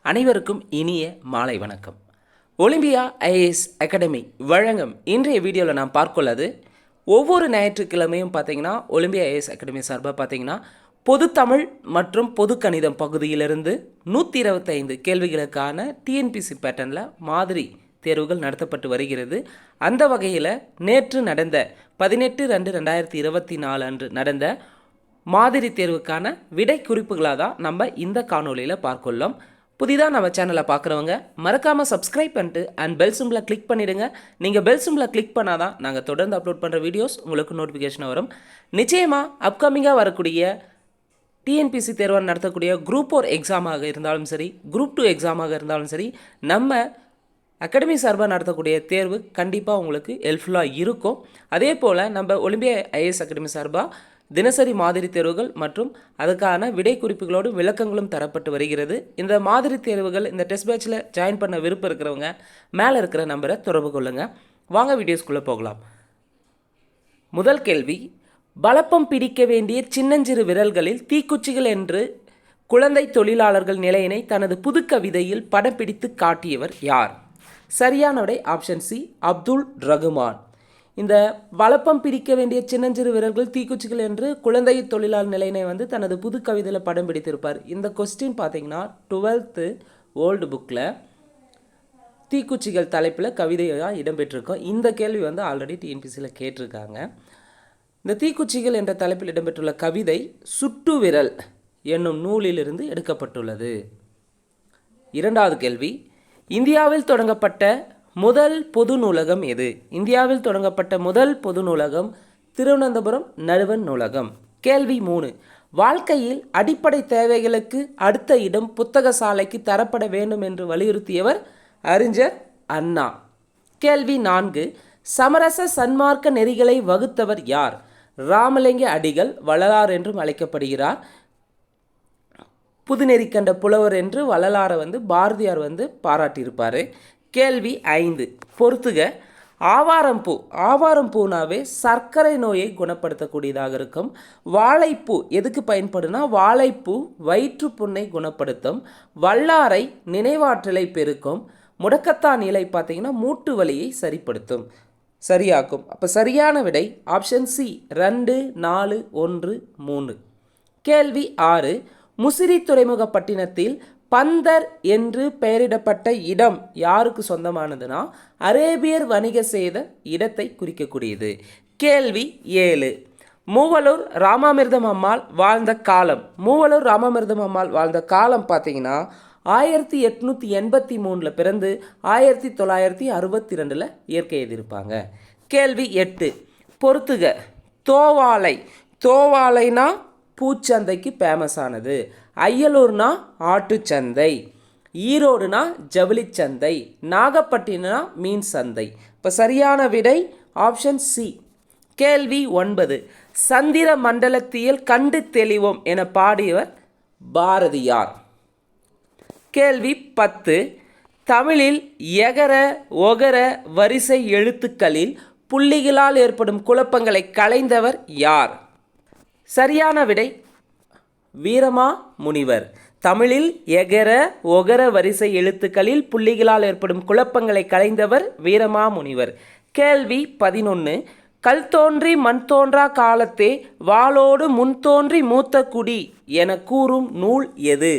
அனைவருக்கும் இனிய மாலை வணக்கம். ஒலிம்பியா ஐஏஎஸ் அகாடமி வழங்கும் இன்றைய வீடியோவில் நாம் பார்க்கொள்ளது ஒவ்வொரு ஞாயிற்றுக்கிழமையும் பார்த்தீங்கன்னா ஒலிம்பியா ஐஏஎஸ் அகாடமி சார்பாக பார்த்தீங்கன்னா பொது தமிழ் மற்றும் பொது கணிதம் பகுதியிலிருந்து 125 கேள்விகளுக்கான டிஎன்பிசி பேட்டர்னில் மாதிரி தேர்வுகள் நடத்தப்பட்டு வருகிறது. அந்த வகையில் நேற்று நடந்த 18/2/2024 அன்று நடந்த மாதிரி தேர்வுக்கான விடை குறிப்புகளாக தான் நம்ம இந்த காணொலியில் பார்க்கலாம். புதிதாக நம்ம சேனலை பார்க்குறவங்க மறக்காமல் சப்ஸ்கிரைப் பண்ணிட்டு அண்ட் பெல் சிம்பிளை கிளிக் பண்ணிவிடுங்க. நீங்கள் பெல் சிம்பிளை கிளிக் பண்ணால் தான் நாங்கள் தொடர்ந்து அப்லோட் பண்ணுற வீடியோஸ் உங்களுக்கு நோட்டிஃபிகேஷன் வரும். நிச்சயமாக அப்கமிங்காக வரக்கூடிய டிஎன்பிசி தேர்வாக நடத்தக்கூடிய குரூப் 4 எக்ஸாமாக இருந்தாலும் சரி, குரூப் 2 எக்ஸாமாக இருந்தாலும் சரி, நம்ம அகாடமி சார்பாக நடத்தக்கூடிய தேர்வு கண்டிப்பாக உங்களுக்கு ஹெல்ப்ஃபுல்லாக இருக்கும். அதே போல் நம்ம ஒலிம்பியா ஐஏஎஸ் அகாடமி சார்பாக தினசரி மாதிரி தேர்வுகள் மற்றும் அதுக்கான விடை குறிப்புகளோடு விளக்கங்களும் தரப்பட்டு வருகிறது. இந்த மாதிரி தேர்வுகள் இந்த டெஸ்ட் பேட்சில் ஜாயின் பண்ண விருப்பம் இருக்கிறவங்க மேலே இருக்கிற நம்பரை தொடர்பு கொள்ளுங்கள். வாங்க வீடியோஸ்குள்ளே போகலாம். முதல் கேள்வி, பலப்பம் பிடிக்க வேண்டிய சின்னஞ்சிறு விரல்களில் தீக்குச்சிகள் என்று குழந்தை தொழிலாளர்கள் நிலையினை தனது புது கவிதையில் படம் பிடித்து காட்டியவர் யார்? சரியான விடை ஆப்ஷன் சி, அப்துல் ரகுமான். இந்த வளப்பம் பிடிக்க வேண்டிய சின்னஞ்சிறு விரல்கள் தீக்குச்சிகள் என்று குழந்தை தொழிலாளர் நிலையினை தனது புது கவிதையில் படம் பிடித்திருப்பார். இந்த கொஸ்டின் பார்த்தீங்கன்னா 12th ஓல்டு புக்கில் தீக்குச்சிகள் தலைப்பில் கவிதையாக இடம்பெற்றிருக்கோம். இந்த கேள்வி ஆல்ரெடி டிஎன்பிசியில் கேட்டிருக்காங்க. இந்த தீக்குச்சிகள் என்ற தலைப்பில் இடம்பெற்றுள்ள கவிதை சுட்டு விரல் என்னும் நூலிலிருந்து எடுக்கப்பட்டுள்ளது. இரண்டாவது கேள்வி, இந்தியாவில் தொடங்கப்பட்ட முதல் பொது நூலகம் எது? இந்தியாவில் தொடங்கப்பட்ட முதல் பொது நூலகம் திருவனந்தபுரம் நடுவண் நூலகம். கேள்வி 3, வாழ்க்கையில் அடிப்படை தேவைகளுக்கு அடுத்த இடம் புத்தக சாலைக்கு தரப்பட வேண்டும் என்று வலியுறுத்தியவர் அறிஞர் அண்ணா. கேள்வி 4, சமரச சன்மார்க்க நெறிகளை வகுத்தவர் யார்? ராமலிங்க அடிகள் வள்ளலார் என்றும் அழைக்கப்படுகிறார். புதுநெறி கண்ட புலவர் என்று வள்ளலாரை பாரதியார் பாராட்டியிருப்பார். கேள்வி 5, பொறுத்துக. ஆவாரம்பூனாவே சர்க்கரை நோயை குணப்படுத்தக்கூடியதாக இருக்கும். வாழைப்பூ எதுக்கு பயன்படுனா வாழைப்பூ வயிற்றுப்புண்ணை குணப்படுத்தும். வல்லாரை நினைவாற்றலை பெருக்கும். முடக்கத்தான் இலை பார்த்தீங்கன்னா மூட்டு வலியை சரிப்படுத்தும், சரியாக்கும். அப்போ சரியான விடை ஆப்ஷன் சி 2, 4, 1, 3. கேள்வி 6, முசிறி துறைமுகப்பட்டினத்தில் பந்தர் என்று பெயரிடப்பட்ட இடம் யாருக்கு சொந்தமானதுன்னா அரேபியர் வணிக செய்த இடத்தை குறிக்கக்கூடியது. கேள்வி 7, மூவலூர் ராமாமிர்தம் அம்மாள் வாழ்ந்த காலம். மூவலூர் ராமாமிர்தம் அம்மாள் வாழ்ந்த காலம் பார்த்தீங்கன்னா 1883 பிறந்து 1962 இயற்கை எழுதியிருப்பாங்க. கேள்வி 8, பொறுத்துக. தோவாலைனா பூச்சந்தைக்கு ஃபேமஸானது. அய்யலூர்னா ஆட்டுச்சந்தை. ஈரோடுனா ஜவுளிச்சந்தை. நாகப்பட்டினம்னா மீன் சந்தை. இப்போ சரியான விடை ஆப்ஷன் சி. கேள்வி 9, சந்திர மண்டலத்தியல் கண்டு தெளிவோம் என பாடியவர் பாரதியார். கேள்வி 10, தமிழில் எகர ஒகர வரிசை எழுத்துக்களில் புள்ளிகளால் ஏற்படும் குழப்பங்களை களைந்தவர் யார்? சரியான விடை வீரமா முனிவர். தமிழில் எகர ஒகர வரிசை எழுத்துக்களில் புள்ளிகளால் ஏற்படும் குழப்பங்களை களைந்தவர் வீரமா முனிவர். கேள்வி 11, கல் தோன்றி மண் தோன்றா காலத்தே வாளோடு முன் தோன்றி மூத்த குடி என கூறும் நூல் எது?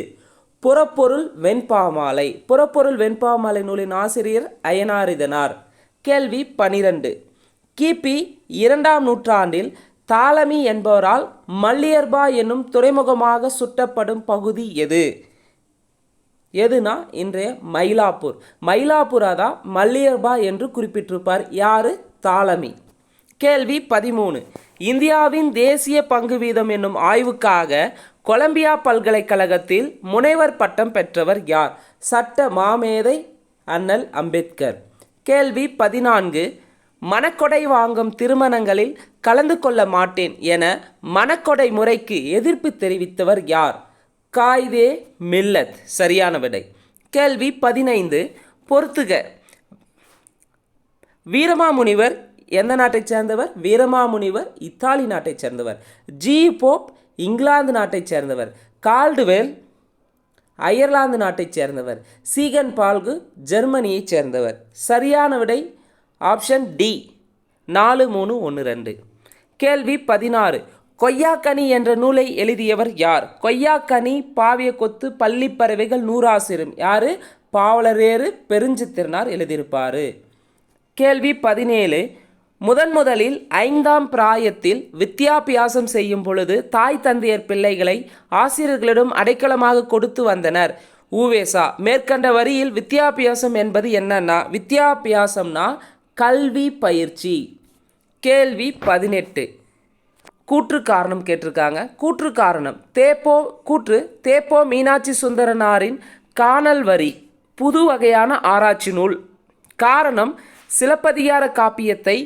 புறப்பொருள் வெண்பாமாலை. புறப்பொருள் வெண்பாமாலை நூலின் ஆசிரியர் அயனாரிதனார். கேள்வி 12, கிபி 2ஆம் நூற்றாண்டில் தாலமி என்பவரால் மல்லியர்பா என்னும் துறைமுகமாக சுட்டப்படும் பகுதி எது? எதுனா இன்றைய மயிலாப்பூர். மயிலாப்பூராதான் மல்லியர்பா என்று குறிப்பிட்டிருப்பார் யாரு? தாலமி. கேள்வி 13, இந்தியாவின் தேசிய பங்கு வீதம் என்னும் ஆய்வுக்காக கொலம்பியா பல்கலைக்கழகத்தில் முனைவர் பட்டம் பெற்றவர் யார்? சட்ட மாமேதை அண்ணல் அம்பேத்கர். கேள்வி 14, மணக்கொடை வாங்கும் திருமணங்களில் கலந்து கொள்ள மாட்டேன் என மணக்கொடை முறைக்கு எதிர்ப்பு தெரிவித்தவர் யார்? காயிதே மில்லத். சரியான விடை. கேள்வி 15, பொறுத்துக. வீரமாமுனிவர் எந்த நாட்டைச் சேர்ந்தவர்? வீரமாமுனிவர் இத்தாலி நாட்டைச் சேர்ந்தவர். ஜி போப் இங்கிலாந்து நாட்டைச் சேர்ந்தவர். கால்டுவெல் அயர்லாந்து நாட்டைச் சேர்ந்தவர். சீகன் பால்கு ஜெர்மனியைச் சேர்ந்தவர். சரியான விடை ஆப்ஷன் டி 4, 3, 1, 2. கேள்வி 16. கொய்யாக்கனி என்ற நூலை எழுதியவர் யார்? கொய்யாக்கனி, பாவிய கொத்து, பள்ளிப்பறவைகள், நூறாசிரும். யார்? பாவலரேறு பெருஞ்சித்திரனார் எழுதியிருப்பார். கேள்வி 17. முதலில் 5ஆம் பிராயத்தில் வித்தியாபியாசம் செய்யும் பொழுது தாய் தந்தையர் பிள்ளைகளை ஆசிரியர்களிடம் அடைக்கலமாக கொடுத்து வந்தனர். ஊவேசா. மேற்கண்ட வரியில் வித்தியாபியாசம் என்பது என்னன்னா, வித்தியாபியாசம்னா கல்வி பயிற்சி. கேள்வி 18. கூற்று காரணம் கேட்டிருக்காங்க. கூற்று காரணம் தேப்போ மீனாட்சி சுந்தரனாரின் காணல் வரி புது வகையான ஆராய்ச்சி நூல். காரணம் சிலப்பதிகார காப்பியத்தை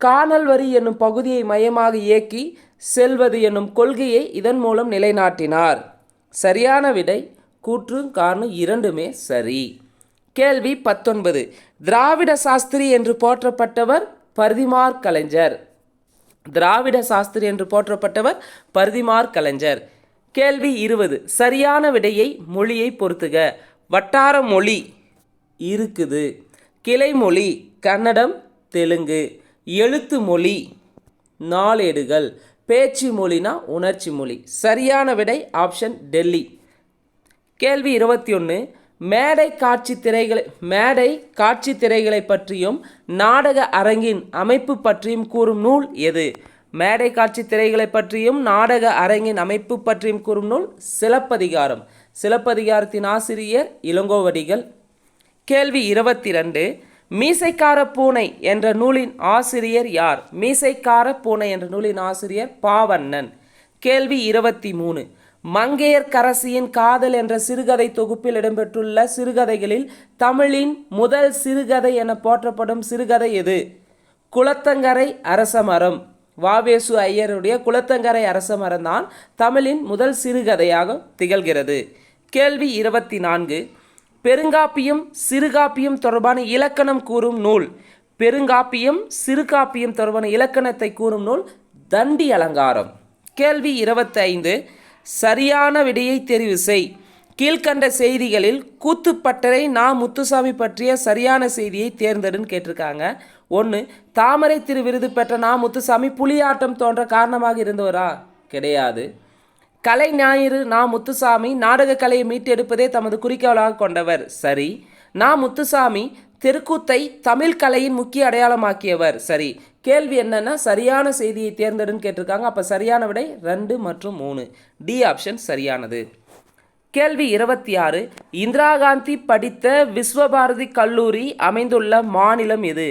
காணல் வரி என்னும் பகுதியை மையமாக இயக்கி செல்வது என்னும் கொள்கையை இதன் மூலம் நிலைநாட்டினார். சரியான விடை கூற்று காரணம் இரண்டுமே சரி. கேள்வி 19. திராவிட சாஸ்திரி என்று போற்றப்பட்டவர் பரிதிமாற் கலைஞர். திராவிட சாஸ்திரி என்று போற்றப்பட்டவர் பரிதிமாற் கலைஞர். கேள்வி 20. சரியான விடையை மொழியை பொறுத்துக. வட்டார மொழி இருக்குது. கிளைமொழி கன்னடம், தெலுங்கு. எழுத்து மொழி நாளேடுகள். பேச்சு மொழினா உணர்ச்சி மொழி. சரியான விடை ஆப்ஷன் டெல்லி. கேள்வி 21. மேடை காட்சி திரைகளை பற்றியும் நாடக அரங்கின் அமைப்பு பற்றியும் கூறும் நூல் எது? மேடை காட்சி திரைகளை பற்றியும் நாடக அரங்கின் அமைப்பு பற்றியும் கூறும் நூல் சிலப்பதிகாரம். சிலப்பதிகாரத்தின் ஆசிரியர் இளங்கோவடிகள். கேள்வி 22. மீசைக்கார பூனை என்ற நூலின் ஆசிரியர் யார்? மீசைக்கார பூனை என்ற நூலின் ஆசிரியர் பாவண்ணன். கேள்வி 23. மங்கையர்க்கரசியின் காதல் என்ற சிறுகதை தொகுப்பில் இடம்பெற்றுள்ள சிறுகதைகளில் தமிழின் முதல் சிறுகதை என போற்றப்படும் சிறுகதை எது? குளத்தங்கரை அரசமரம். வாவேசு ஐயருடைய குளத்தங்கரை அரசமரம் தான் தமிழின் முதல் சிறுகதையாக திகழ்கிறது. கேள்வி 24. பெருங்காப்பியம் சிறுகாப்பியம் தொடர்பான இலக்கணம் கூறும் நூல். பெருங்காப்பியம் சிறுகாப்பியம் தொடர்பான இலக்கணத்தை கூறும் நூல் தண்டி அலங்காரம். கேள்வி 25. சரியான விடையை தெரிவு செய். கீழ்கண்ட செய்திகளில் கூத்துப்பட்டறை நா. முத்துசாமி பற்றிய சரியான செய்தியை தேர்ந்தெடுன்னு கேட்டிருக்காங்க. 1. தாமரை திரு விருது பெற்ற நா. முத்துசாமி புலியாட்டம் தோன்ற காரணமாக இருந்தவரா? கிடையாது. கலை ஞாயிறு நா. முத்துசாமி நாடக கலையை மீட்டெடுப்பதே தமது குறிக்கோளாக கொண்டவர். சரி. நா. முத்துசாமி தெருக்கூத்தை தமிழ் கலையின் முக்கிய அடையாளமாக்கியவர். சரி. கேள்வி என்னன்னா சரியான செய்தியை தேர்ந்தெடுன்னு கேட்டிருக்காங்க. அப்போ சரியான விடை 2 மற்றும் 3. டி ஆப்ஷன் சரியானது. கேள்வி 26. இந்திரா காந்தி படித்த விஸ்வபாரதி கல்லூரி அமைந்துள்ள மாநிலம் எது?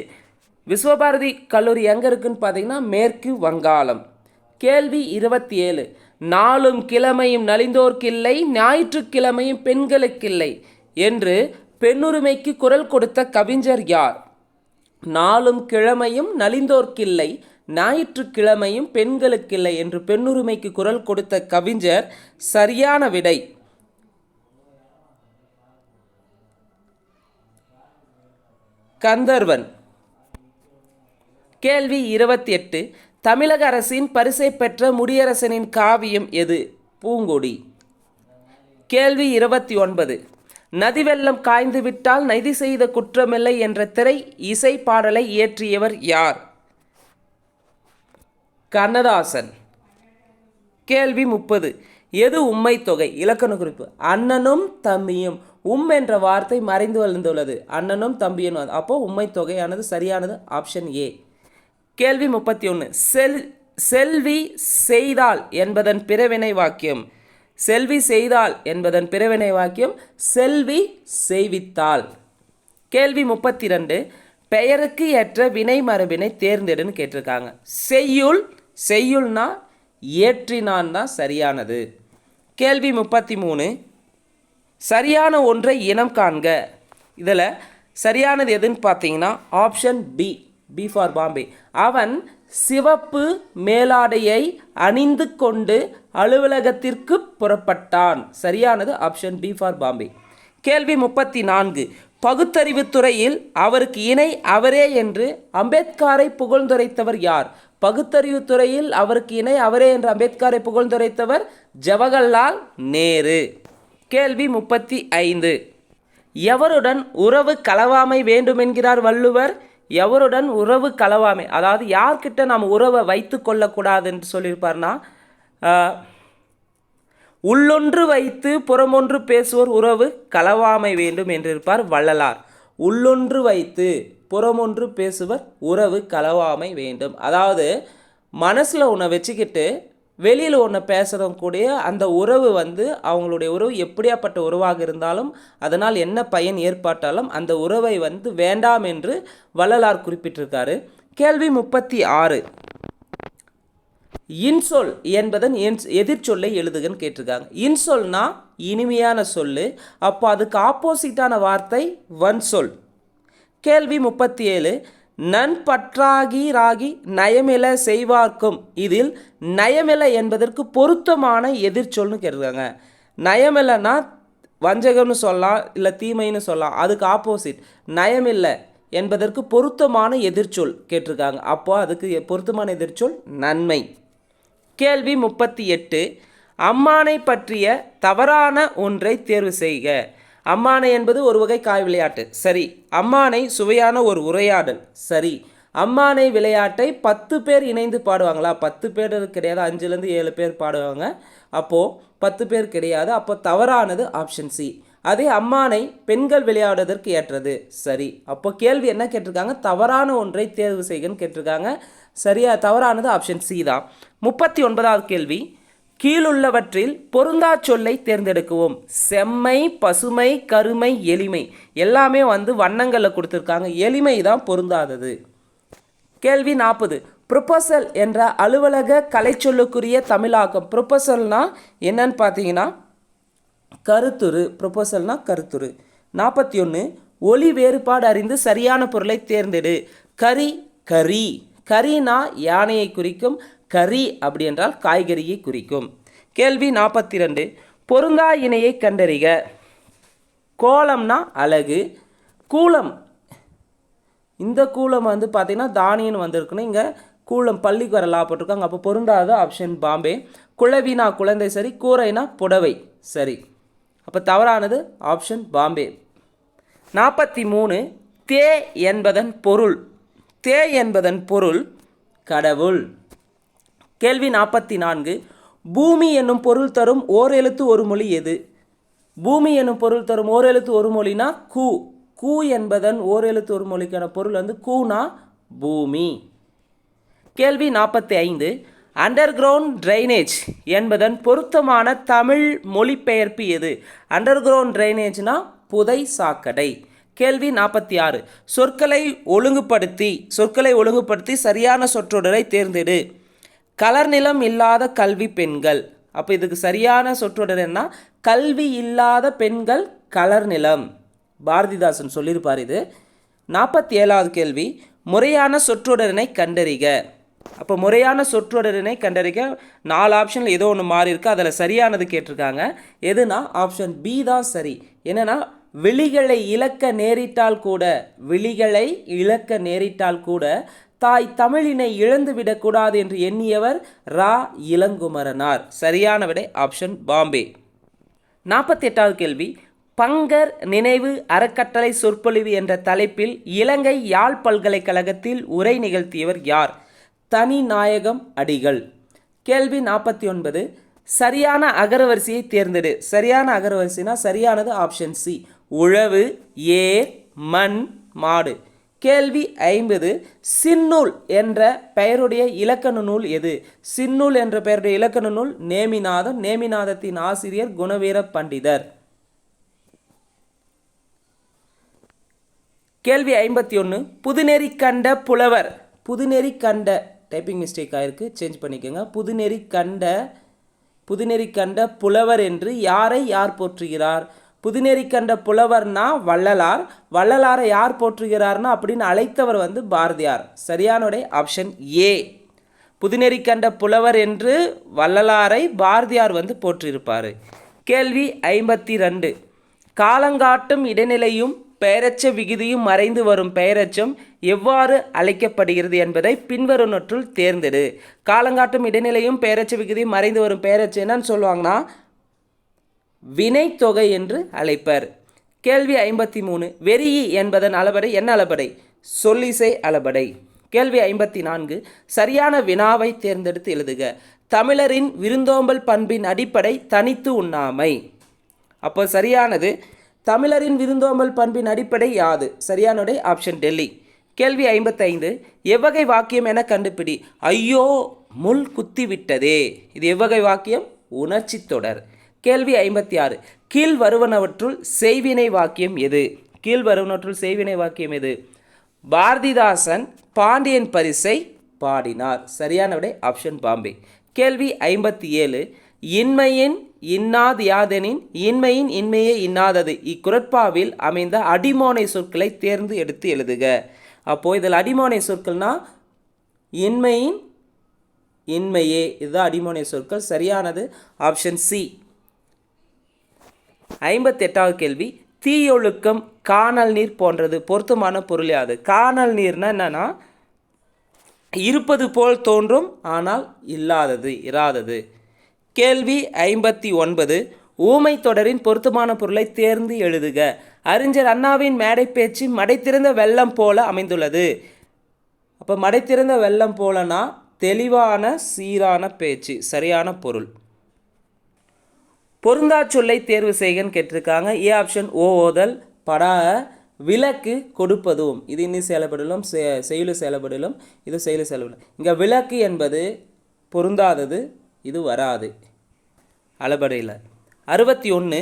விஸ்வபாரதி கல்லூரி எங்கே இருக்குன்னு பார்த்தீங்கன்னா மேற்கு வங்காளம். கேள்வி 27. நாளும் கிழமையும் நலிந்தோர்க்கில்லை, ஞாயிற்றுக்கிழமையும் பெண்களுக்கில்லை என்று பெண்ணுரிமைக்கு குரல் கொடுத்த கவிஞர் யார்? நாளும் கிழமையும் நலிந்தோர்க்கில்லை, ஞாயிற்றுக்கிழமையும் பெண்களுக்கில்லை என்று பெண்ணுரிமைக்கு குரல் கொடுத்த கவிஞர். சரியான விடை கந்தர்வன். கேள்வி 28. தமிழக அரசின் பரிசை பெற்ற முடியரசனின் காவியம் எது? பூங்கொடி. கேள்வி 29. நதி வெள்ளம் காய்ந்து விட்டால் நதி செய்த குற்றமில்லை என்ற திரை இசை பாடலை இயற்றியவர் யார்? கண்ணதாசன். கேள்வி 30. எது உம்மை தொகை? இலக்கண குறிப்பு. அண்ணனும் தம்பியும். என்ற வார்த்தை மறைந்து வந்துள்ளது. அண்ணனும் தம்பியும். அப்போ உம்மை தொகையானது சரியானது ஆப்ஷன் ஏ. கேள்வி 31. செல்வி செய்தால் என்பதன் பிறவினை வாக்கியம். செல்வி செய்தால் என்பதன் பிறவினை வாக்கியம் செல்வி செய்வித்தாள். கேள்வி 32. பெயருக்கு ஏற்ற வினை மரபினை தேர்ந்தெடுன்னு கேட்டிருக்காங்க. செய்யுள்னா ஏற்றினான் தான் சரியானது. கேள்வி 33. சரியான ஒன்றை இனம் காண்க. இதில் சரியானது எதுன்னு பார்த்தீங்கன்னா ஆப்ஷன் பி ஃபார் பாம்பே. அவன் சிவப்பு மேலாடையை அணிந்து கொண்டு அலுவலகத்திற்கு புறப்பட்டான். சரியானது ஆப்ஷன் பி ஃபார் பாம்பே. கேள்வி 34. பகுத்தறிவு துறையில் அவருக்கு இணை அவரே என்று அம்பேத்கரை புகழ்ந்துரைத்தவர் யார்? பகுத்தறிவு துறையில் அவருக்கு இணை அவரே என்று அம்பேத்கரை புகழ்ந்துரைத்தவர் ஜவஹர்லால் நேரு. கேள்வி 35. எவருடன் உறவு களவாமை வேண்டுமென்கிறார் வள்ளுவர்? எவருடன் உறவு களவாமை, அதாவது யார்கிட்ட நாம் உறவை வைத்து கொள்ளக்கூடாதுன்னு சொல்லியிருப்பார்னா, உள்ளொன்று வைத்து புறமொன்று பேசுவோர் உறவு களவாமை வேண்டும் என்றிருப்பார் வள்ளலார். உள்ளொன்று வைத்து புறமொன்று பேசுவர் உறவு களவாமை வேண்டும். அதாவது மனசில் ஒன்றை வச்சுக்கிட்டு வெளியில் ஒன்று பேசுகிறவங்க கூட அந்த உறவு அவங்களுடைய உறவு எப்படியாப்பட்ட உறவாக இருந்தாலும் அதனால் என்ன பயன் ஏற்பட்டாலும் அந்த உறவை வேண்டாம் என்று வள்ளலார் குறிப்பிட்டிருக்காரு. கேள்வி 36. இன்சொல் என்பதன் எதிர்ச்சொல்லை எழுதுகன்னு கேட்டிருக்காங்க. இன்சொல்னா இனிமையான சொல்லு, அப்போ அதுக்கு ஆப்போசிட்டான வார்த்தை வன்சொல். கேள்வி 37. நன்பற்றாகி ராகி நயமில செய்வார்க்கும், இதில் நயமில என்பதற்கு பொருத்தமான எதிர்ச்சொல்னு கேட்டிருக்காங்க. நயமில்லைன்னா வஞ்சகம்னு சொல்லலாம், இல்லை தீமைன்னு சொல்லலாம். அதுக்கு ஆப்போசிட் நயமில்லை என்பதற்கு பொருத்தமான எதிர்ச்சொல் கேட்டிருக்காங்க. அப்போ அதுக்கு பொருத்தமான எதிர்ச்சொல் நன்மை. கேள்வி 38. அம்மானை பற்றிய தவறான ஒன்றை தேர்வு செய்க. அம்மானை என்பது ஒரு வகை காய் விளையாட்டு, சரி. அம்மானை சுவையான ஒரு உரையாடல், சரி. அம்மானை விளையாட்டை 10 பேர் இணைந்து பாடுவாங்களா? 10 பேர் கிடையாது, 5லேருந்து 7 பேர் பாடுவாங்க. அப்போது 10 பேர் கிடையாது. அப்போ தவறானது ஆப்ஷன் சி. அதே அம்மானை பெண்கள் விளையாடுவதற்கு ஏற்றது, சரி. அப்போ கேள்வி என்ன கேட்டிருக்காங்க? தவறான ஒன்றை தேர்வு செய்கன்னு கேட்டிருக்காங்க. சரியா? தவறானது ஆப்ஷன் சி தான். 39வது கேள்வி. கீழுள்ளவற்றில் பொருந்தா சொல்லை தேர்ந்தெடுக்கவும். செம்மை, பசுமை, கருமை, எளிமை எல்லாமே வண்ணங்களில் கொடுத்துருக்காங்க. எளிமை தான் பொருந்தாதது. கேள்வி 40. ப்ரொபோசல் என்ற அலுவலக கலைச்சொல்லுக்குரிய தமிழாக்கம். ப்ரொபோசல்னா என்னன்னு பார்த்தீங்கன்னா கருத்துரு. ப்ரொபோசல்னா கருத்துரு. 41. ஒலி வேறுபாடு அறிந்து சரியான பொருளை தேர்ந்தெடு. கரி, கரி. கரினா யானையை குறிக்கும், கரி அப்படி என்றால் காய்கறியை குறிக்கும். கேள்வி 42. பொருந்தா இணையை கண்டறிக. கோலம்னா அழகு, கூலம், இந்த கூலம் பார்த்தீங்கன்னா தானியன்னு வந்திருக்குன்னு, இங்கே கூலம் பள்ளிக்கு வரலா போட்டிருக்காங்க. அப்போ பொருந்தாத ஆப்ஷன் பாம்பே. குழவினா குழந்தை, சரி. கூரைனா புடவை, சரி. அப்போ தவறானது ஆப்ஷன் பாம்பே. 43. தே என்பதன் பொருள். தே என்பதன் பொருள் கடவுள். கேள்வி 44. பூமி என்னும் பொருள் தரும் ஓர் எழுத்து ஒரு மொழி எது? பூமி என்னும் பொருள் தரும் ஓர் எழுத்து ஒரு மொழினா கூ. கூ என்பதன் ஓர் எழுத்து ஒரு மொழிக்கான பொருள் கூனா பூமி. கேள்வி 45. அண்டர் கிரவுண்ட் ட்ரைனேஜ் என்பதன் பொருத்தமான தமிழ் மொழிபெயர்ப்பு எது? அண்டர் கிரவுண்ட் ட்ரைனேஜ்னா புதை சாக்கடை. கேள்வி 46. சொற்களை ஒழுங்குபடுத்தி சரியான சொற்றொடரை தேர்ந்தெடு. கலர் நிலம் இல்லாத கல்வி பெண்கள். அப்போ இதுக்கு சரியான சொற்றொடர் என்ன? கல்வி இல்லாத பெண்கள் கலர் நிலம். பாரதிதாசன் சொல்லியிருப்பார் இது. 47வது கேள்வி. முறையான சொற்றொடரினை கண்டறிக. அப்போ முறையான சொற்றொடரினை கண்டறிக 4 ஆப்ஷனில் ஏதோ ஒன்று மாறி இருக்கு, அதில் சரியானது கேட்டிருக்காங்க. எதுனா ஆப்ஷன் பி தான் சரி. என்னென்னா விழிகளை இழக்க நேரிட்டால் கூட தாய் தமிழினை இழந்துவிடக்கூடாது என்று எண்ணியவர் ரா இளங்குமரனார். சரியான விடை ஆப்ஷன் பாம்பே. 48வது கேள்வி. பங்கர் நினைவு அறக்கட்டளை சொற்பொழிவு என்ற தலைப்பில் இலங்கை யாழ் பல்கலைக்கழகத்தில் உரை நிகழ்த்தியவர் யார்? தனிநாயகம் அடிகள். கேள்வி 49. சரியான அகரவரிசையை தேர்ந்தெடு. சரியான அகரவரிசைனா சரியானது ஆப்ஷன் சி. உழவு, ஏர், மண், மாடு. கேள்வி 50. சின்னூல் என்ற பெயருடைய இலக்கண நூல் எது? சின்னூல் என்ற பெயருடைய இலக்கண நூல் நேமிநாதம். நேமிநாதத்தின் ஆசிரியர் குணவீர பண்டிதர். கேள்வி 51. புதுநெறி கண்ட புலவர். புதுநெறி கண்ட டைப்பிங் மிஸ்டேக் ஆயிருக்கு, சேஞ்ச் பண்ணிக்கோங்க. புதுநெறி கண்ட புலவர் என்று யார் போற்றுகிறார்? புதுநெறி கண்ட புலவர்னா வள்ளலார். வள்ளலாரை யார் போற்றுகிறார்னா அப்படின்னு அழைத்தவர் பாரதியார். சரியான விடை ஆப்ஷன் ஏ. புதுநெறி கண்ட புலவர் என்று வள்ளலாரை பாரதியார் போற்றியிருப்பார். கேள்வி 52. காலங்காட்டும் இடைநிலையும் பெயரச்ச விகுதியும் மறைந்து வரும் பெயரச்சம் எவ்வாறு அழைக்கப்படுகிறது என்பதை பின்வருவனற்றுள் தேர்ந்தெடு. காலங்காட்டும் இடைநிலையும் பெயரச்ச விகுதியும் மறைந்து வரும் பெயரச்சம் என்னன்னு சொல்லுவாங்கன்னா வினைத்தொகை என்று அழைப்பர். கேள்வி 53. வெறியி என்பதன் அளபடை என்ன அளபடை? சொல்லிசை அளபடை. கேள்வி 54. சரியான வினாவை தேர்ந்தெடுத்து எழுதுக. தமிழரின் விருந்தோம்பல் பண்பின் அடிப்படை தனித்து உண்ணாமை. அப்போ சரியானது தமிழரின் விருந்தோம்பல் பண்பின் அடிப்படை யாது? சரியானதை ஆப்ஷன் டெல்லி. கேள்வி 55. எவ்வகை வாக்கியம் என கண்டுபிடி. ஐயோ முள் குத்தி விட்டதே. இது எவ்வகை வாக்கியம்? உணர்ச்சி தொடர். கேள்வி 56. கீழ் வருவனவற்றுள் செய்வினை வாக்கியம் எது? கீழ் வருவனவற்றுள் செய்வினை வாக்கியம் எது? பாரதிதாசன் பாண்டியன் பரிசை பாடினார். சரியான விடை ஆப்ஷன் பாம்பே. கேள்வி 57. இன்மையின் இன்னாது யாதெனின் இன்மையின் இன்மையே இன்னாதது. இக்குறட்பாவில் அமைந்த அடிமோனை சொற்களை தேர்ந்து எடுத்து எழுதுக. அப்போது இதில் அடிமோனை சொற்கள்னா இன்மையின் இன்மையே, இதுதான் அடிமோனை சொற்கள். சரியானது ஆப்ஷன் சி. 58வது கேள்வி. தீயொழுக்கம் காணல் நீர் போன்றது. பொருத்தமான பொருள் யாது? காணல் நீர்னா என்னன்னா இருப்பது போல் தோன்றும் ஆனால் இல்லாதது, இராதது. கேள்வி 59. ஊமை தொடரின் பொருத்தமான பொருளை தேர்ந்து எழுதுக. அறிஞர் அண்ணாவின் மேடை பேச்சு மடைத்திருந்த வெள்ளம் போல அமைந்துள்ளது. அப்போ மடைத்திருந்த வெள்ளம் போலனா தெளிவான சீரான பேச்சு. சரியான பொருள். பொருந்தா சொல்லை தேர்வு செய்கன்னு கேட்டிருக்காங்க. ஏ ஆப்ஷன் ஓதல் படா விளக்கு கொடுப்பதும். இது இன்னும் செயல்படலும் செயலு செயல்படலும் இது செயலு செயல்படும். இங்கே விளக்கு என்பது பொருந்தாதது, இது வராது அளபடையில். 61.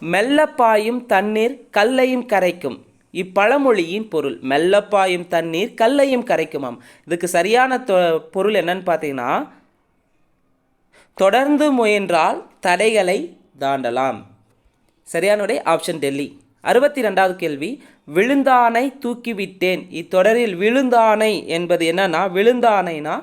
மெல்லப்பாயும் தண்ணீர் கல்லையும் கரைக்கும். இப்பழமொழியின் பொருள். மெல்லப்பாயும் தண்ணீர் கல்லையும் கரைக்குமாம். இதுக்கு சரியான பொருள் என்னன்னு பார்த்தீங்கன்னா தொடர்ந்து முயன்றால் தடைகளை தாண்டலாம். சரியானோடைய ஆப்ஷன் டெல்லி. 62வது கேள்வி. விழுந்தானை தூக்கிவிட்டேன். இத்தொடரில் விழுந்தானை என்பது என்னன்னா விழுந்தானைனா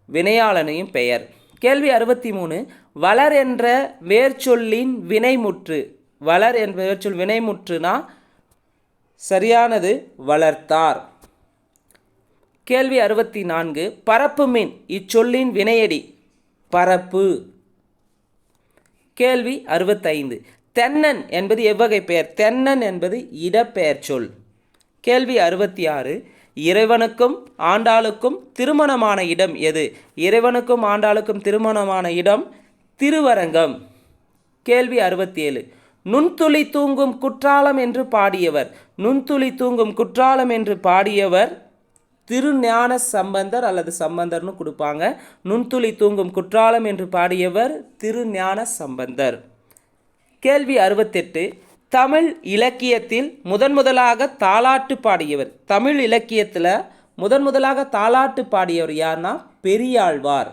வினையாளனையும் பெயர். கேள்வி 63. வளர் என்ற வேர்ச்சொல்லின் வினைமுற்று. வளர் என்ற வேர்ச்சொல் வினைமுற்றுனா சரியானது வளர்த்தார். கேள்வி 64. பரப்பு மீன். இச்சொல்லின் வினையடி பரப்பு. கேள்வி 65. தென்னன் என்பது எவ்வகை பெயர்? தென்னன் என்பது இடப்பெயர் சொல். கேள்வி 66. இறைவனுக்கும் ஆண்டாளுக்கும் திருமணமான இடம் எது? இறைவனுக்கும் ஆண்டாளுக்கும் திருமணமான இடம் திருவரங்கம். கேள்வி 67. நுண்துளி தூங்கும் குற்றாலம் என்று பாடியவர். நுண்துளி தூங்கும் குற்றாலம் என்று பாடியவர் திருஞான சம்பந்தர் அல்லது சம்பந்தர்னு கொடுப்பாங்க. நுண்துளி தூங்கும் குற்றாலம் என்று பாடியவர் திருஞான சம்பந்தர். கேள்வி 68. தமிழ் இலக்கியத்தில் முதலாக தாலாட்டு பாடியவர். தமிழ் இலக்கியத்தில் முதலாக தாலாட்டு பாடியவர் யார்னா பெரியாழ்வார்.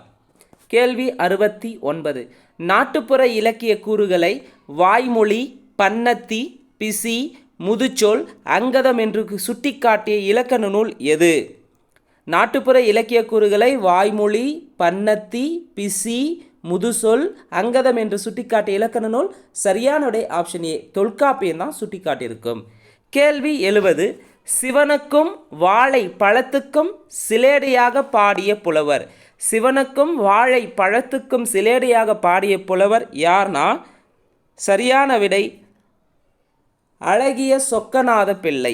கேள்வி 69. நாட்டுப்புற இலக்கிய கூறுகளை வாய்மொழி, பன்னத்தி, பிசி, முதுச்சொல், அங்கதம் என்று சுட்டிக்காட்டிய இலக்கண நூல் எது? நாட்டுப்புற இலக்கிய கூறுகளை வாய்மொழி, பன்னத்தி, பிசி, முதுசொல், அங்கதம் என்று சுட்டிக்காட்டிய இலக்கண நூல் சரியானுடைய ஆப்ஷன் ஏ தொல்காப்பியம் தான் சுட்டிக்காட்டியிருக்கும். கேள்வி 70. சிவனுக்கும் வாழை பழத்துக்கும் சிலேடையாக பாடிய புலவர். சிவனுக்கும் வாழை பழத்துக்கும் சிலேடையாக பாடிய புலவர் யார்னா சரியான விடை அழகிய சொக்கநாத பிள்ளை.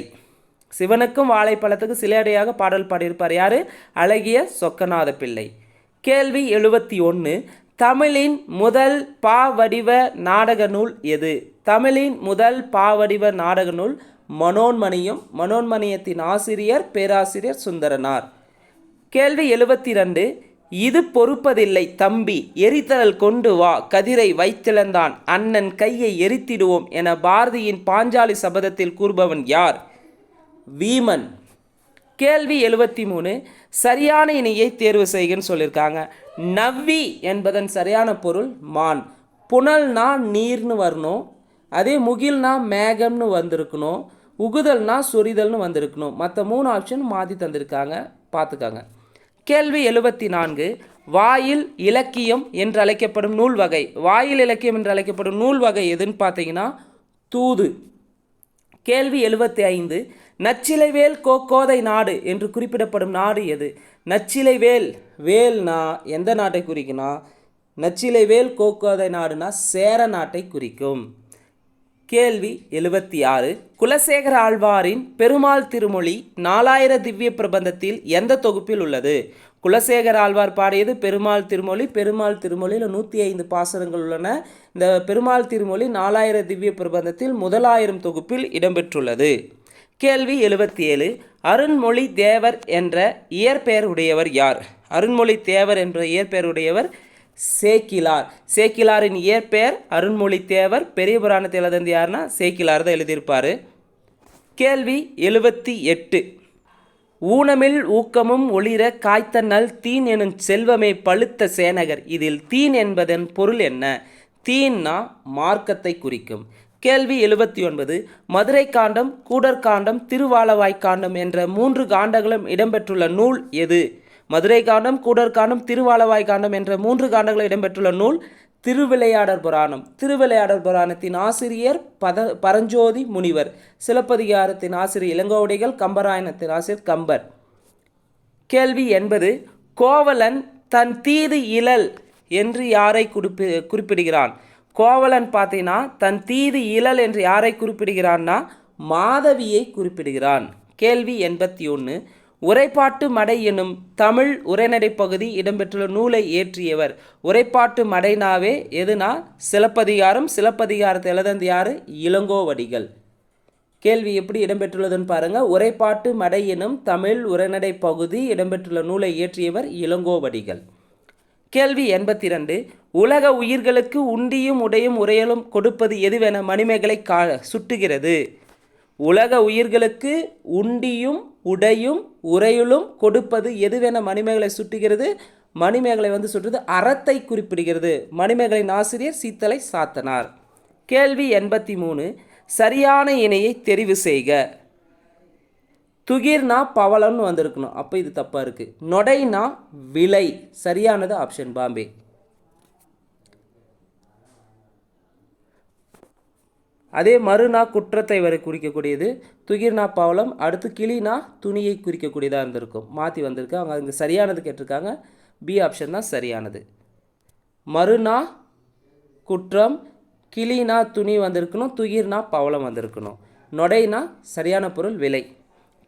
சிவனுக்கும் வாழைப்பழத்துக்கு சிலேடையாக பாடல் பாடியிருப்பார் யார்? அழகிய சொக்கநாத பிள்ளை. கேள்வி 71. தமிழின் முதல் பாவடிவ நாடக நூல் எது? தமிழின் முதல் பாவடிவ நாடக நூல் மனோன்மணியம். மனோன்மணியத்தின் ஆசிரியர் பேராசிரியர் சுந்தரனார். கேள்வி 72. இது பொறுப்பதில்லை தம்பி, எரித்தல் கொண்டு வா, கதிரை வைத்திழந்தான், அண்ணன் கையை எரித்திடுவோம் என பாரதியின் பாஞ்சாலி சபதத்தில் கூறுபவன் யார்? வீமன். கேள்வி 73. சரியான இணையை தேர்வு செய்கன்னு சொல்லியிருக்காங்க. நவ்வி என்பதன் சரியான பொருள் மான். புனல்னா நீர்னு வரணும். அதே முகில்னா மேகம்னு வந்திருக்கணும். உகுதல்னா சொரிதல்னு வந்திருக்கணும். மற்ற 3 ஆப்ஷன் மாற்றி தந்திருக்காங்க, பார்த்துக்காங்க. கேள்வி 74. வாயில் இலக்கியம் என்று அழைக்கப்படும் நூல் வகை. வாயில் இலக்கியம் என்று அழைக்கப்படும் நூல் வகை எதுன்னு பார்த்தீங்கன்னா தூது. கேள்வி 75. நச்சிலைவேல் கோக்கோதை நாடு என்று குறிப்பிடப்படும் நாடு எது? நச்சிலைவேல் வேல்னா எந்த நாட்டை குறிக்குன்னா நச்சிலைவேல் கோக்கோதை நாடுனா சேர நாட்டை குறிக்கும். கேள்வி 76. குலசேகர ஆழ்வாரின் பெருமாள் திருமொழி 4000 திவ்ய பிரபந்தத்தில் எந்த தொகுப்பில் உள்ளது? குலசேகர ஆழ்வார் பாடியது பெருமாள் திருமொழி. பெருமாள் திருமொழியில் 105 பாசுரங்கள் உள்ளன. இந்த பெருமாள் திருமொழி 4000 திவ்ய பிரபந்தத்தில் 1000 தொகுப்பில் இடம்பெற்றுள்ளது. கேள்வி 77. அருண்மொழி தேவர் என்ற இயற்பெயர் உடையவர் யார்? அருண்மொழி தேவர் என்ற இயற்பெயர் உடையவர் சேக்கிலார். சேக்கிலாரின் இயற்பெயர் அருண்மொழி தேவர். பெரிய புராணத்தை எழுதியது யாருன்னா சேக்கிலார் தான் எழுதியிருப்பார். கேள்வி 78. ஊனமில் ஊக்கமும் ஒளிர காய்த்தனல் தீன் எனும் செல்வமே பழுத்த சேனகர். இதில் தீன் என்பதன் பொருள் என்ன? தீன்னா மார்க்கத்தை குறிக்கும். கேள்வி 79. மதுரை காண்டம், கூடற்காண்டம், திருவாலவாய் காண்டம் என்ற 3 காண்டங்களும் இடம்பெற்றுள்ள நூல் எது? மதுரை காண்டம், கூடற்காண்டம், திருவாலவாய் காண்டம் என்ற 3 காண்டங்களும் இடம்பெற்றுள்ள நூல் திருவிளையாடற் புராணம். திருவிளையாடற் புராணத்தின் ஆசிரியர் பரஞ்சோதி முனிவர். சிலப்பதிகாரத்தின் ஆசிரியர் இளங்கோவடிகள். கம்பராயணத்தின் ஆசிரியர் கம்பர். கேள்வி 80. கோவலன் தன் தீது இழல் என்று யாரை குறிப்பிடுகிறான்? கோவலன் பார்த்தீங்கன்னா தன் தீது இழல் என்று யாரை குறிப்பிடுகிறான்னா மாதவியை குறிப்பிடுகிறான். கேள்வி 81. உரைப்பாட்டு மடை எனும் தமிழ் உரைநடை பகுதி இடம்பெற்றுள்ள நூலை இயற்றியவர். உரைப்பாட்டு மடைனாவே எதுனா சிலப்பதிகாரம். சிலப்பதிகாரத்தை எழுதியது யார்? இளங்கோவடிகள். கேள்வி எப்படி இடம்பெற்றுள்ளதுன்னு பாருங்கள். உரைப்பாட்டு மடை எனும் தமிழ் உரைநடை பகுதி இடம்பெற்றுள்ள நூலை இயற்றியவர் இளங்கோவடிகள். கேள்வி 82. உலக உயிர்களுக்கு உண்டியும் உடையும் உரையலும் கொடுப்பது எதுவென மணிமேகலை சுட்டுகிறது? உலக உயிர்களுக்கு உண்டியும் உடையும் உரையுளும் கொடுப்பது எதுவென மணிமேகலை சுட்டுகிறது? மணிமேகலை சுட்டுறது அறத்தை குறிப்பிடுகிறது. மணிமேகலையின் ஆசிரியர் சீத்தலை சாத்தனார். கேள்வி 83. சரியான இணையை தெரிவு செய்க. துகிர்னா பவளம்னு வந்திருக்கணும், அப்போ இது தப்பாக இருக்குது. நொடைனா விலை. சரியானது ஆப்ஷன் பாம்பே. அதே மறுநா குற்றத்தை வரை குறிக்கக்கூடியது. துகிர்னா பவளம். அடுத்து கிளினா துணியை குறிக்கக்கூடியதாக இருந்திருக்கும். மாற்றி வந்திருக்கு. அவங்க அங்கே சரியானது கேட்டிருக்காங்க. பி ஆப்ஷன் தான் சரியானது. மறுநா குற்றம், கிளினா துணி வந்திருக்கணும், துகிர்னா பவளம் வந்திருக்கணும். நொடைனா சரியான பொருள் விலை.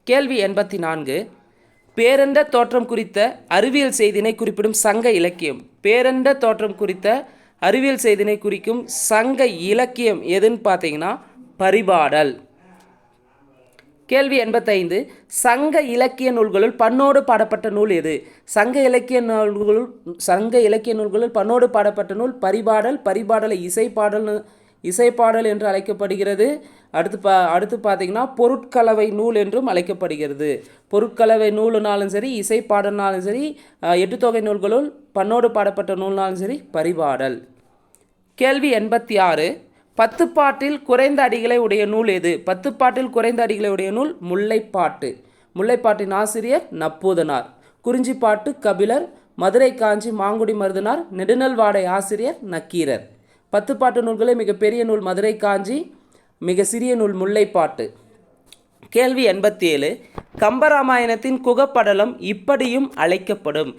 கேள்வி 84. பேரண்ட தோற்றம் குறித்த அறிவியல் செய்தினை குறிப்பிடும் சங்க இலக்கியம். பேரண்ட தோற்றம் குறித்த அறிவியல் செய்தினை குறிக்கும் சங்க இலக்கியம் எதுன்னு பார்த்தீங்கன்னா பரிபாடல். கேள்வி 85. சங்க இலக்கிய நூல்களுள் பண்ணோடு பாடப்பட்ட நூல் எது? சங்க இலக்கிய நூல்களுள் பண்ணோடு பாடப்பட்ட நூல் பரிபாடல். பரிபாடலை இசைப்பாடல் என்று அழைக்கப்படுகிறது. அடுத்து பார்த்தீங்கன்னா பொருட்கலவை நூல் என்றும் அழைக்கப்படுகிறது. பொருட்கலவை நூலுனாலும் சரி, இசைப்பாடல்னாலும் சரி, 8 தொகை நூல்களுள் பண்ணோடு பாடப்பட்ட நூல்னாலும் சரி பரிபாடல். கேள்வி 86. 10 பாட்டில் குறைந்த அடிகளை உடைய நூல் எது? 10 பாட்டில் குறைந்த அடிகளை உடைய நூல் முல்லைப்பாட்டு. முல்லைப்பாட்டின் ஆசிரியர் நப்பூதனார். குறிஞ்சிப்பாட்டு கபிலர். மதுரை காஞ்சி மாங்குடி மருதனார். நெடுநல்வாடை ஆசிரியர் நக்கீரர். 10 பாட்டு நூல்களே மிகப்பெரிய நூல் மதுரை காஞ்சி, மிக சிறிய நூல் முல்லைப்பாட்டு. கேள்வி 87. கம்பராமாயணத்தின் குகப்படலம் இப்படியும் அழைக்கப்படும்.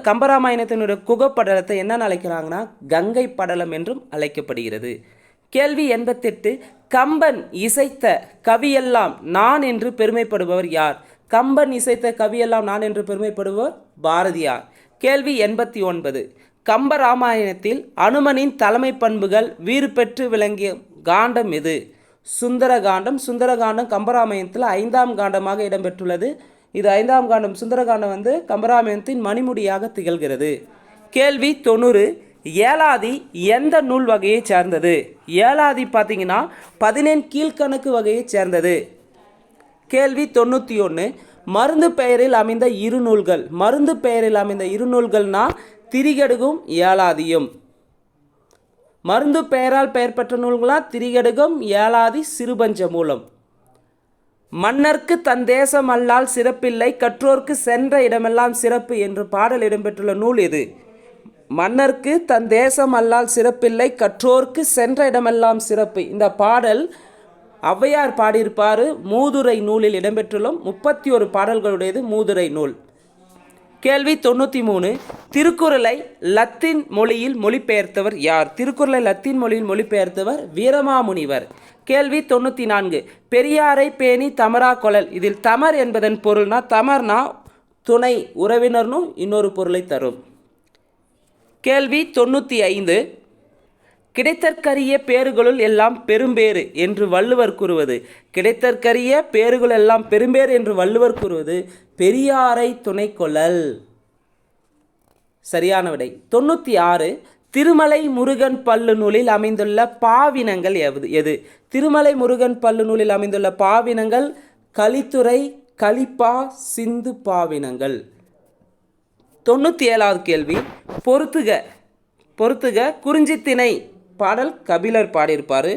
கம்பராமாயணத்தினுடைய குகப்படலத்தை என்னன்னு அழைக்கிறாங்கன்னா கங்கை படலம் என்றும் அழைக்கப்படுகிறது. கேள்வி 88. கம்பன் இசைத்த கவியெல்லாம் நான் என்று பெருமைப்படுபவர் யார்? கம்பன் இசைத்த கவியெல்லாம் நான் என்று பெருமைப்படுபவர் பாரதியார். கேள்வி 89. கம்பராமாயணத்தில் அனுமனின் தலைமை பண்புகள் வீறு பெற்று விளங்கிய காண்டம் எது? சுந்தரகாண்டம். சுந்தரகாண்டம் கம்பராமாயணத்தில் 5ஆம் காண்டமாக இடம்பெற்றுள்ளது. இது 5ஆம் காண்டம். சுந்தரகாண்டம் கம்பராமாயணத்தின் மணிமுடியாக திகழ்கிறது. கேள்வி 90. ஏலாதி எந்த நூல் வகையை சேர்ந்தது? ஏலாதி பார்த்தீங்கன்னா 14 கீழ்கணக்கு வகையை சேர்ந்தது. கேள்வி 91. மருந்து பெயரில் அமைந்த 2 நூல்கள். மருந்து பெயரில் அமைந்த 2 நூல்கள்னா திரிகடுகும் ஏலாதியும். மருந்து பெயரால் பெயர் பெற்ற நூல்களா திரிகடுகம், ஏலாதி, சிறுபஞ்ச மூலம். மன்னர்க்கு தன் தேசம் அல்லால் சிறப்பில்லை, கற்றோர்க்கு சென்ற இடமெல்லாம் சிறப்பு என்று பாடல் இடம்பெற்றுள்ள நூல் எது? மன்னர்க்கு தன் தேசம் அல்லால் சிறப்பில்லை, கற்றோர்க்கு சென்ற இடமெல்லாம் சிறப்பு. இந்த பாடல் ஔவையார் பாடியிருப்பார். மூதுரை நூலில் இடம்பெற்றுள்ள 31 பாடல்களுடையது மூதுரை நூல். கேள்வி 93. திருக்குறளை லத்தீன் மொழியில் மொழிபெயர்த்தவர் யார்? திருக்குறளை லத்தீன் மொழியில் மொழிபெயர்த்தவர் வீரமாமுனிவர். கேள்வி 94. பெரியாரை பேணி தமரா கொளல். இதில் தமர் என்பதன் பொருள்னா, தமர்னா துணை, உறவினர்னு இன்னொரு பொருளை தரும். கேள்வி 95. கிடைத்தற்கரிய பேறுகளுள் எல்லாம் பெரும்பேறு என்று வள்ளுவர் கூறுவது. கிடைத்தற்கரிய பேறுகள் எல்லாம் பெரும்பேறு என்று வள்ளுவர் கூறுவது பெரியாரை துணை கொள்ளல். சரியான விடை. 96. திருமலை முருகன் பல்லு நூலில் அமைந்துள்ள பாவினங்கள் எது? திருமலை முருகன் பல்லு நூலில் அமைந்துள்ள பாவினங்கள் கலித்துறை, கலிப்பா, சிந்து பாவினங்கள். 97வது கேள்வி. பொறுத்துக குறிஞ்சித்திணை பாடல் கபிலர் பாடியிருப்பார்.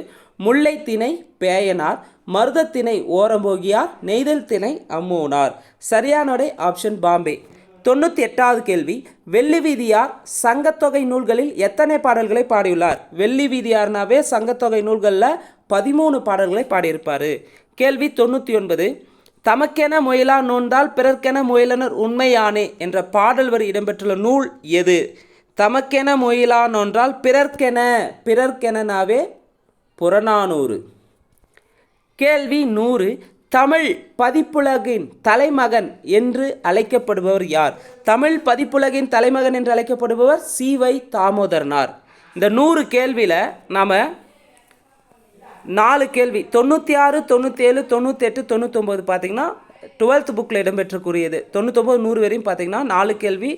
முல்லைத்திணை பேயனார், மருதத்திணை ஓரம்போகியார், நெய்தல் திணை அம்மோனார். சரியான விடை ஆப்ஷன் பாம்பே. 98வது கேள்வி. வெள்ளி வீதியார் சங்கத்தொகை நூல்களில் எத்தனை பாடல்களை பாடியுள்ளார்? வெள்ளி வீதியார்னாவே சங்கத்தொகை நூல்களில் 13 பாடல்களை பாடியிருப்பார். கேள்வி 99. தமக்கென முயலா நோன்றால் பிறர்க்கென முயலனர் உண்மையானே என்ற பாடல் வரி இடம்பெற்றுள்ள நூல் எது? தமக்கென முயலா நோன்றால் பிறர்க்கெனவே புறநானூறு. கேள்வி 100. தமிழ் பதிப்புலகின் தலைமகன் என்று அழைக்கப்படுபவர் யார்? தமிழ் பதிப்புலகின் தலைமகன் என்று அழைக்கப்படுபவர் சி.வை. தாமோதரனார். இந்த 100 கேள்வியில் நாம் 4 கேள்வி 96, 97, 98, 99 பார்த்திங்கன்னா 12th புக்கில் இடம்பெற்றக்கூடியது. 99, 100 வரையும் பார்த்திங்கன்னா 4 கேள்வி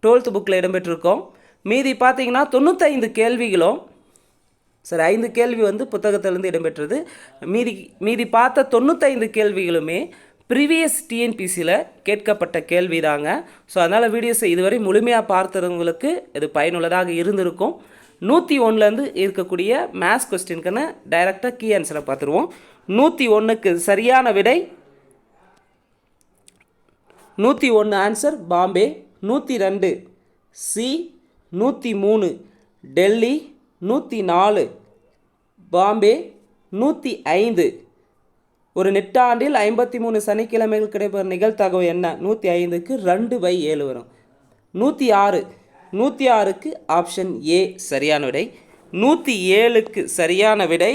12th புக்கில் இடம்பெற்றிருக்கோம். மீதி பார்த்திங்கன்னா 95 கேள்விகளும் 5 கேள்வி புத்தகத்திலிருந்து இடம்பெற்றது. மீதி பார்த்த 95 கேள்விகளுமே ப்ரீவியஸ் டிஎன்பிசியில் கேட்கப்பட்ட கேள்வி தாங்க. ஸோ அதனால் வீடியோஸை இதுவரை முழுமையாக பார்த்தவங்களுக்கு இது பயனுள்ளதாக இருந்திருக்கும். 101லேருந்து இருக்கக்கூடிய மேத்ஸ் கொஸ்டினுக்கான டைரெக்டாக கீ ஆன்சரை பார்த்துருவோம். 101க்கு சரியான விடை 101 ஆன்சர் பாம்பே. 102 சி, 103 டெல்லி, 104 பாம்பே, 105 ஒரு நெட்டாண்டில் 53 சனிக்கிழமைகள் கிடைப்பெறும் நிகழ்தகவு என்ன? 105க்கு 2/7 வரும். 106க்கு ஆப்ஷன் ஏ சரியான விடை. 107க்கு சரியான விடை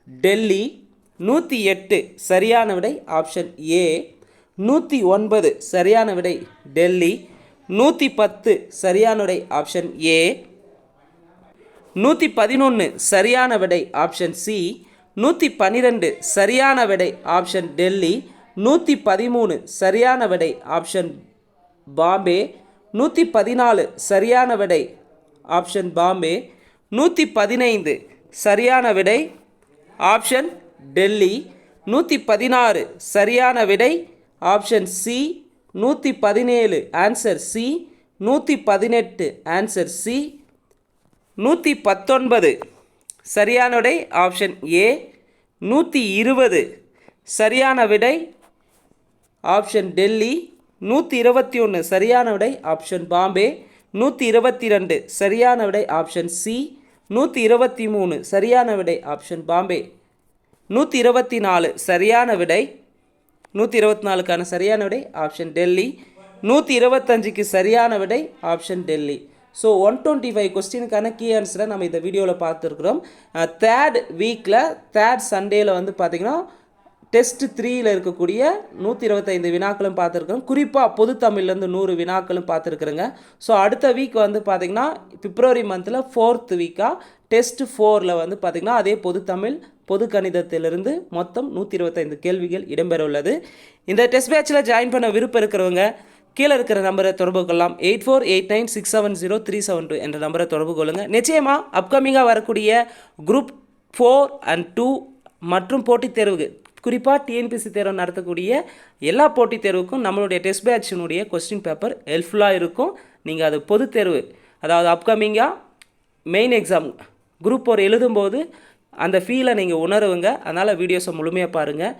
டெல்லி. 108 சரியான விடை ஆப்ஷன் ஏ. 109 சரியான விடை டெல்லி. 110 சரியான விடை ஆப்ஷன் ஏ. 111 சரியான விடை ஆப்ஷன் சி. 112 சரியான விடை ஆப்ஷன் டெல்லி. 113 சரியான விடை ஆப்ஷன் பாம்பே. 114 சரியான விடை ஆப்ஷன் பாம்பே. 115 சரியான விடை ஆப்ஷன் டெல்லி. 116 சரியான விடை option C. 117 answer C. 118 answer C. 119 சரியான விடை ஆப்ஷன் ஏ. 120 சரியான விடை ஆப்ஷன் டெல்லி. 121 சரியான விடை ஆப்ஷன் பாம்பே. 122 சரியான விடை ஆப்ஷன் சி. 123 சரியான விடை ஆப்ஷன் பாம்பே. 124 சரியான விடை 124க்கான சரியான விடை ஆப்ஷன் டெல்லி. 125க்கு சரியான விடை ஆப்ஷன் டெல்லி. ஸோ 125 கொஸ்டினுக்கான கீ ஆன்சரை நம்ம இந்த வீடியோவில் பார்த்துருக்குறோம். தேர்ட் வீக்கில் தேர்ட் சண்டேயில் பார்த்திங்கன்னா டெஸ்ட் 3ல் இருக்கக்கூடிய 125 வினாக்களும் பார்த்துருக்கோம். குறிப்பாக பொது தமிழ்லேருந்து 100 வினாக்களும் பார்த்துருக்குறேங்க. ஸோ அடுத்த வீக் பார்த்திங்கன்னா பிப்ரவரி மந்தில் 4th வீக்காக டெஸ்ட் 4ல் பார்த்திங்கன்னா அதே பொது தமிழ் பொது கணிதத்திலிருந்து மொத்தம் 125 கேள்விகள் இடம்பெற உள்ளது. இந்த டெஸ்ட் பேட்சில் ஜாயின் பண்ண விருப்பம் இருக்கிறவங்க கீழே இருக்கிற நம்பரை தொடர்பு கொள்ளலாம். 8489670372 என்ற நம்பரை தொடர்பு கொள்ளுங்கள். நிச்சயமாக அப்கமிங்காக வரக்கூடிய குரூப் 4 and 2 மற்றும் போட்டித் தேர்வுக்கு குறிப்பாக டிஎன்பிசி தேர்வு நடத்தக்கூடிய எல்லா போட்டித் தேர்வுக்கும் நம்மளுடைய டெஸ்ட் பேட்சினுடைய கொஸ்டின் பேப்பர் ஹெல்ப்ஃபுல்லாக இருக்கும். நீங்கள் அது பொது தேர்வு அதாவது அப்கமிங்காக மெயின் எக்ஸாம் குரூப் 4 எழுதும்போது அந்த ஃபீலை நீங்கள் உணருவங்க. அதனால் வீடியோஸை முழுமையாக பாருங்கள்.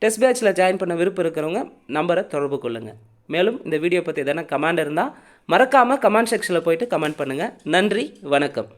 டெஸ்ட் பேட்சில் ஜாயின் பண்ண விருப்பம் இருக்கிறவங்க நம்பரை தொடர்பு கொள்ளுங்கள். மேலும் இந்த வீடியோ பற்றி எதனா கமெண்ட் இருந்தால் மறக்காமல் கமெண்ட் செக்ஷனில் போய்ட்டு கமெண்ட் பண்ணுங்கள். நன்றி, வணக்கம்.